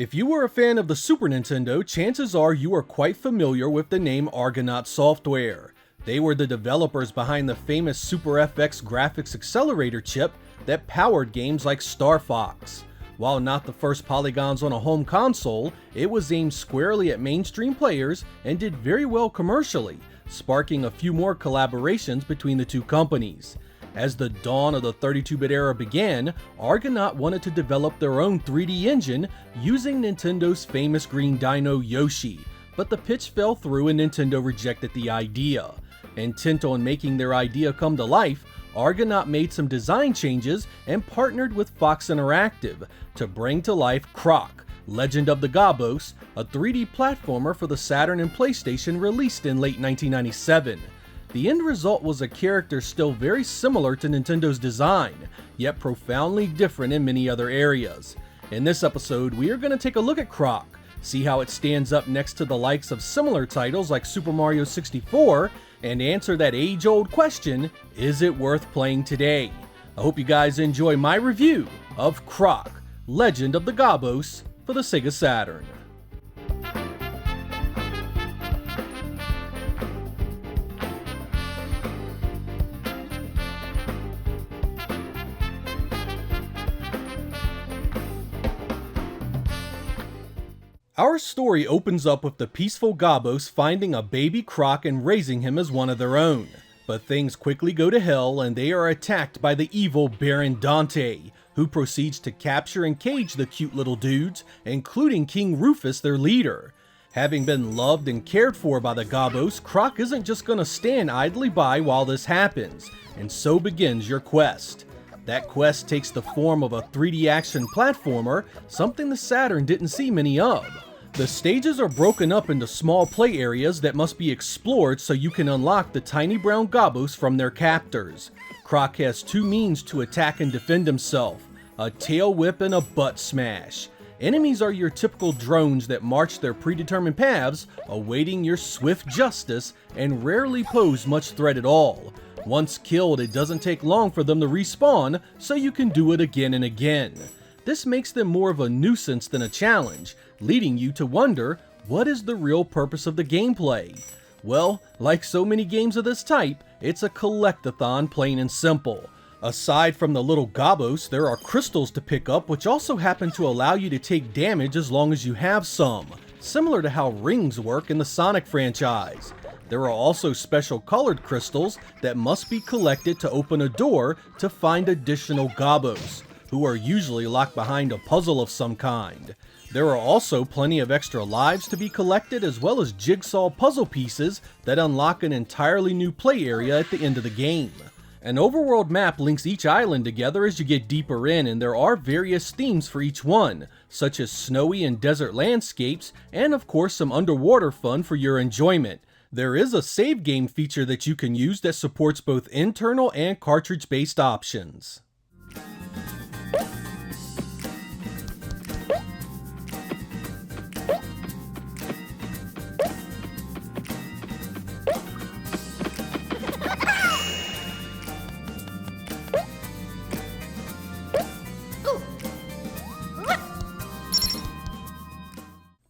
If you were a fan of the Super Nintendo, chances are you are quite familiar with the name Argonaut Software. They were the developers behind the famous Super FX graphics accelerator chip that powered games like Star Fox. While not the first polygons on a home console, it was aimed squarely at mainstream players and did very well commercially, sparking a few more collaborations between the two companies. As the dawn of the 32-bit era began, Argonaut wanted to develop their own 3D engine using Nintendo's famous green dino Yoshi, but the pitch fell through and Nintendo rejected the idea. Intent on making their idea come to life, Argonaut made some design changes and partnered with Fox Interactive to bring to life Croc, Legend of the Gobbos, a 3D platformer for the Saturn and PlayStation released in late 1997. The end result was a character still very similar to Nintendo's design, yet profoundly different in many other areas. In this episode, we are going to take a look at Croc, see how it stands up next to the likes of similar titles like Super Mario 64, and answer that age-old question, is it worth playing today? I hope you guys enjoy my review of Croc, Legend of the Gobbos for the Sega Saturn. Our story opens up with the peaceful Gobbos finding a baby Croc and raising him as one of their own. But things quickly go to hell and they are attacked by the evil Baron Dante, who proceeds to capture and cage the cute little dudes, including King Rufus, their leader. Having been loved and cared for by the Gobbos, Croc isn't just gonna stand idly by while this happens, and so begins your quest. That quest takes the form of a 3D action platformer, something the Saturn didn't see many of. The stages are broken up into small play areas that must be explored so you can unlock the tiny brown Gobbos from their captors. Croc has two means to attack and defend himself, a tail whip and a butt smash. Enemies are your typical drones that march their predetermined paths, awaiting your swift justice, and rarely pose much threat at all. Once killed, it doesn't take long for them to respawn, so you can do it again and again. This makes them more of a nuisance than a challenge, leading you to wonder, what is the real purpose of the gameplay? Well, like so many games of this type, it's a collectathon plain and simple. Aside from the little Gobbos, there are crystals to pick up which also happen to allow you to take damage as long as you have some, similar to how rings work in the Sonic franchise. There are also special colored crystals that must be collected to open a door to find additional Gobbos, who are usually locked behind a puzzle of some kind. There are also plenty of extra lives to be collected as well as jigsaw puzzle pieces that unlock an entirely new play area at the end of the game. An overworld map links each island together as you get deeper in, and there are various themes for each one, such as snowy and desert landscapes, and of course some underwater fun for your enjoyment. There is a save game feature that you can use that supports both internal and cartridge-based options.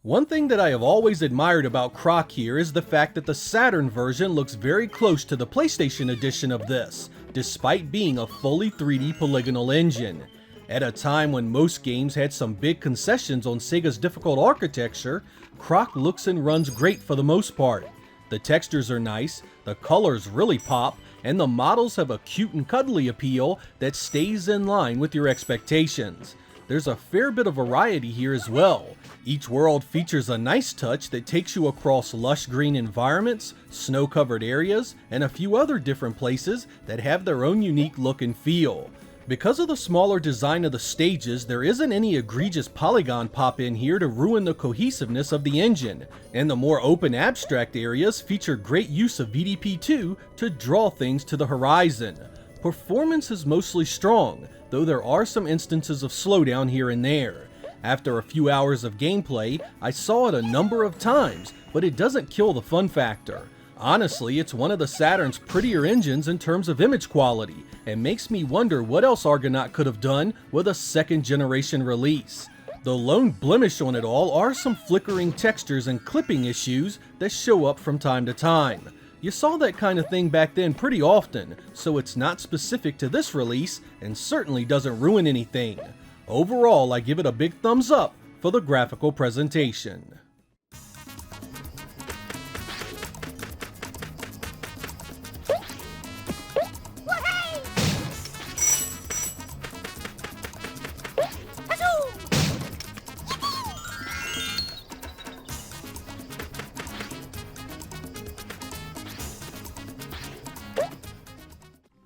One thing that I have always admired about Croc here is the fact that the Saturn version looks very close to the PlayStation edition of this, despite being a fully 3D polygonal engine. At a time when most games had some big concessions on Sega's difficult architecture, Croc looks and runs great for the most part. The textures are nice, the colors really pop, and the models have a cute and cuddly appeal that stays in line with your expectations. There's a fair bit of variety here as well. Each world features a nice touch that takes you across lush green environments, snow-covered areas, and a few other different places that have their own unique look and feel. Because of the smaller design of the stages, there isn't any egregious polygon pop in here to ruin the cohesiveness of the engine, and the more open abstract areas feature great use of VDP2 to draw things to the horizon. Performance is mostly strong, though there are some instances of slowdown here and there. After a few hours of gameplay, I saw it a number of times, but it doesn't kill the fun factor. Honestly, it's one of the Saturn's prettier engines in terms of image quality, and makes me wonder what else Argonaut could have done with a second generation release. The lone blemish on it all are some flickering textures and clipping issues that show up from time to time. You saw that kind of thing back then pretty often, so it's not specific to this release and certainly doesn't ruin anything. Overall, I give it a big thumbs up for the graphical presentation.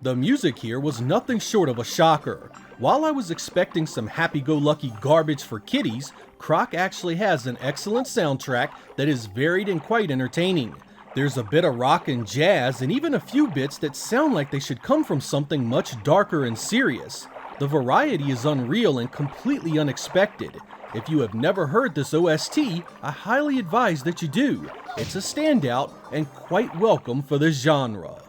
The music here was nothing short of a shocker. While I was expecting some happy-go-lucky garbage for kiddies, Croc actually has an excellent soundtrack that is varied and quite entertaining. There's a bit of rock and jazz and even a few bits that sound like they should come from something much darker and serious. The variety is unreal and completely unexpected. If you have never heard this OST, I highly advise that you do. It's a standout and quite welcome for the genre.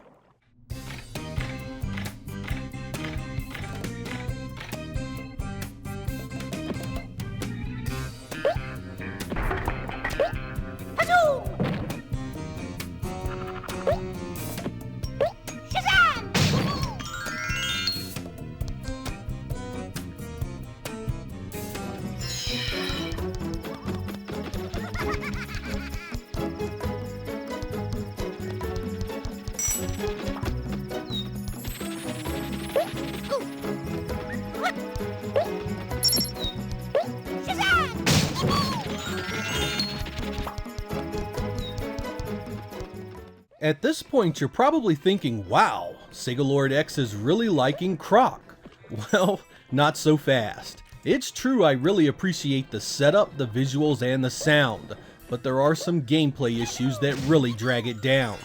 At this point, you're probably thinking, wow, Sega Lord X is really liking Croc. Well, not so fast. It's true I really appreciate the setup, the visuals, and the sound, but there are some gameplay issues that really drag it down.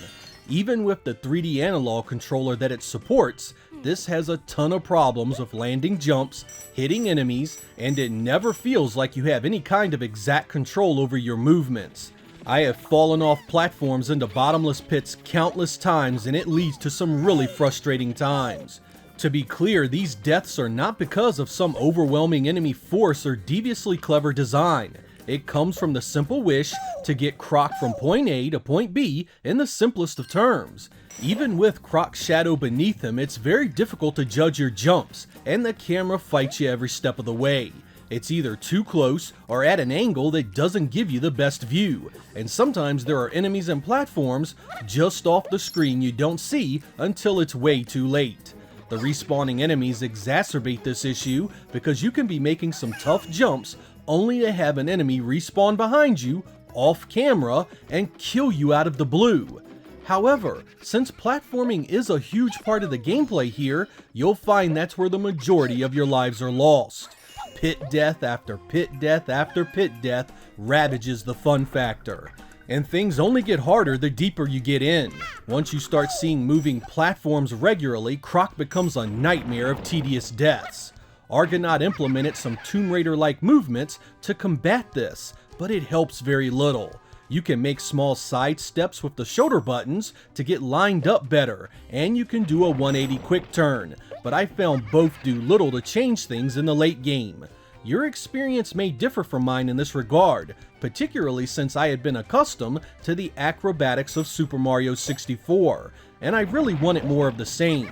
Even with the 3D analog controller that it supports, this has a ton of problems with landing jumps, hitting enemies, and it never feels like you have any kind of exact control over your movements. I have fallen off platforms into bottomless pits countless times, and it leads to some really frustrating times. To be clear, these deaths are not because of some overwhelming enemy force or deviously clever design. It comes from the simple wish to get Croc from point A to point B in the simplest of terms. Even with Croc's shadow beneath him, it's very difficult to judge your jumps, and the camera fights you every step of the way. It's either too close or at an angle that doesn't give you the best view, and sometimes there are enemies and platforms just off the screen you don't see until it's way too late. The respawning enemies exacerbate this issue because you can be making some tough jumps only to have an enemy respawn behind you, off camera, and kill you out of the blue. However, since platforming is a huge part of the gameplay here, you'll find that's where the majority of your lives are lost. Pit death after pit death after pit death ravages the fun factor. And things only get harder the deeper you get in. Once you start seeing moving platforms regularly, Croc becomes a nightmare of tedious deaths. Argonaut implemented some Tomb Raider-like movements to combat this, but it helps very little. You can make small side steps with the shoulder buttons to get lined up better, and you can do a 180 quick turn, but I found both do little to change things in the late game. Your experience may differ from mine in this regard, particularly since I had been accustomed to the acrobatics of Super Mario 64, and I really wanted more of the same.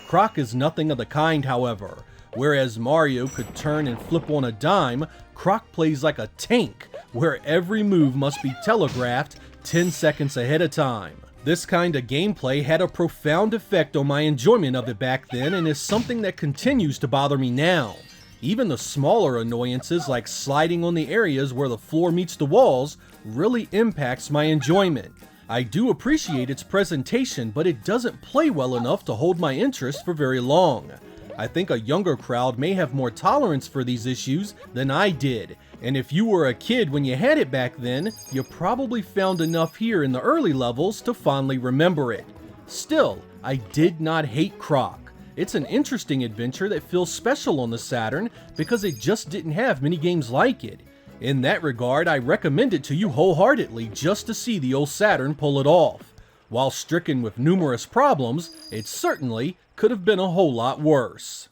Croc is nothing of the kind, however. Whereas Mario could turn and flip on a dime, Croc plays like a tank, where every move must be telegraphed 10 seconds ahead of time. This kind of gameplay had a profound effect on my enjoyment of it back then and is something that continues to bother me now. Even the smaller annoyances like sliding on the areas where the floor meets the walls really impacts my enjoyment. I do appreciate its presentation, but it doesn't play well enough to hold my interest for very long. I think a younger crowd may have more tolerance for these issues than I did, and if you were a kid when you had it back then, you probably found enough here in the early levels to fondly remember it. Still, I did not hate Croc. It's an interesting adventure that feels special on the Saturn because it just didn't have many games like it. In that regard, I recommend it to you wholeheartedly just to see the old Saturn pull it off. While stricken with numerous problems, it certainly could have been a whole lot worse.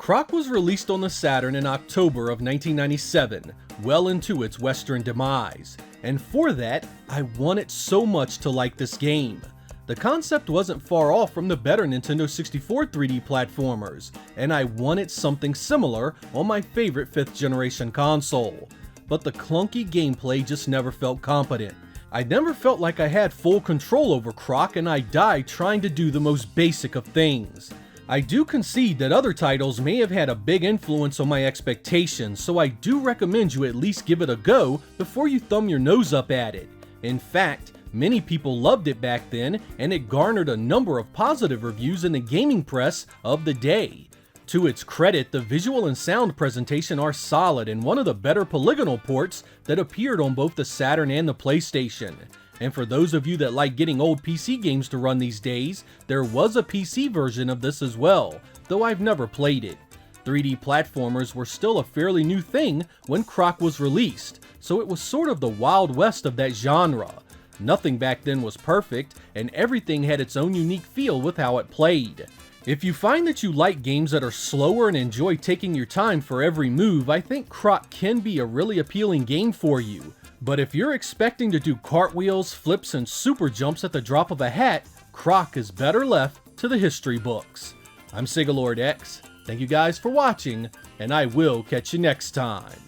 Croc was released on the Saturn in October of 1997, well into its Western demise, and for that, I wanted so much to like this game. The concept wasn't far off from the better Nintendo 64 3D platformers, and I wanted something similar on my favorite 5th generation console. But the clunky gameplay just never felt competent. I never felt like I had full control over Croc, and I died trying to do the most basic of things. I do concede that other titles may have had a big influence on my expectations, so I do recommend you at least give it a go before you thumb your nose up at it. In fact, many people loved it back then, and it garnered a number of positive reviews in the gaming press of the day. To its credit, the visual and sound presentation are solid and one of the better polygonal ports that appeared on both the Saturn and the PlayStation. And for those of you that like getting old PC games to run these days, there was a PC version of this as well, though I've never played it. 3D platformers were still a fairly new thing when Croc was released, so it was sort of the Wild West of that genre. Nothing back then was perfect, and everything had its own unique feel with how it played. If you find that you like games that are slower and enjoy taking your time for every move, I think Croc can be a really appealing game for you. But if you're expecting to do cartwheels, flips, and super jumps at the drop of a hat, Croc is better left to the history books. I'm Sega Lord X, thank you guys for watching, and I will catch you next time.